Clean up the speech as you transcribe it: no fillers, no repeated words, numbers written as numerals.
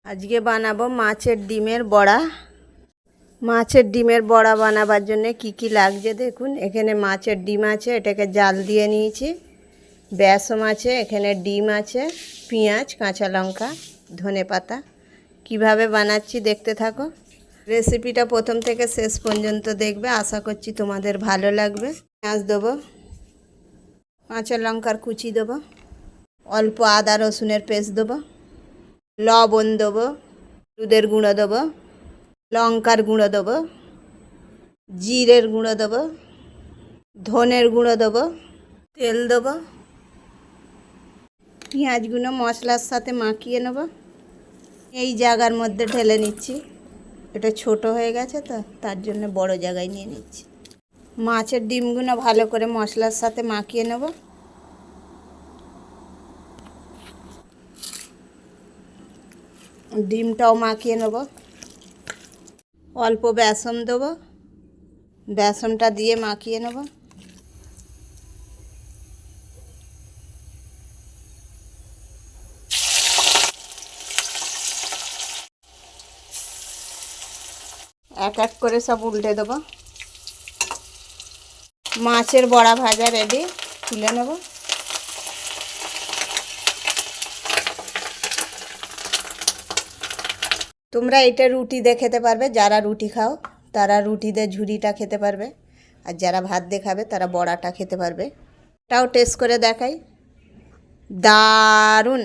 আজকে বানাবো মাছের ডিমের বড়া। মাছের ডিমের বড়া বানাবার জন্য কি কি লাগছে দেখুন। এখানে মাছের ডিম আছে, এটাকে জাল দিয়ে নিয়েছি। বেসন আছে, এখানে ডিম আছে, পেঁয়াজ, কাঁচা লঙ্কা, ধনেপাতা। কিভাবে বানাচ্ছি দেখতে থাকো। রেসিপিটা প্রথম থেকে শেষ পর্যন্ত দেখবে, আশা করছি তোমাদের ভালো লাগবে। পেঁয়াজ দেবো, কাঁচা লঙ্কার কুচি দেবো, অল্প আদা রসুনের পেস্ট দেবো, লবণ দেবো, হলুদের গুঁড়ো দেবো, লঙ্কার গুঁড়ো দেবো, জিরের গুঁড়ো দেবো, ধনের গুঁড়ো দেবো, তেল দেবো। পেঁয়াজগুলো মশলার সাথে মাখিয়ে নেব। এই জায়গার মধ্যে ঢেলে নিচ্ছি, এটা ছোট হয়ে গেছে তো তার জন্য বড় জায়গায় নিয়ে নিচ্ছি। মাছের ডিমগুলো ভালো করে মশলার সাথে মাখিয়ে নেব। ডিমটাও মাখিয়ে নেব। অল্প বেসন দেবো, বেসনটা দিয়ে মাখিয়ে নেব। এক এক করে সব উল্টে দেবো। মাছের বড়া ভাজা রেডি, তুলে নেব। তোমরা এটা রুটি দিয়ে খেতে পারবে, যারা রুটি খাও তারা রুটি দিয়ে ঝুড়িটা খেতে পারবে, আর যারা ভাত দিয়ে খাবে তারা বড়াটা খেতে পারবে। এটাও টেস্ট করে দেখাই, দারুণ।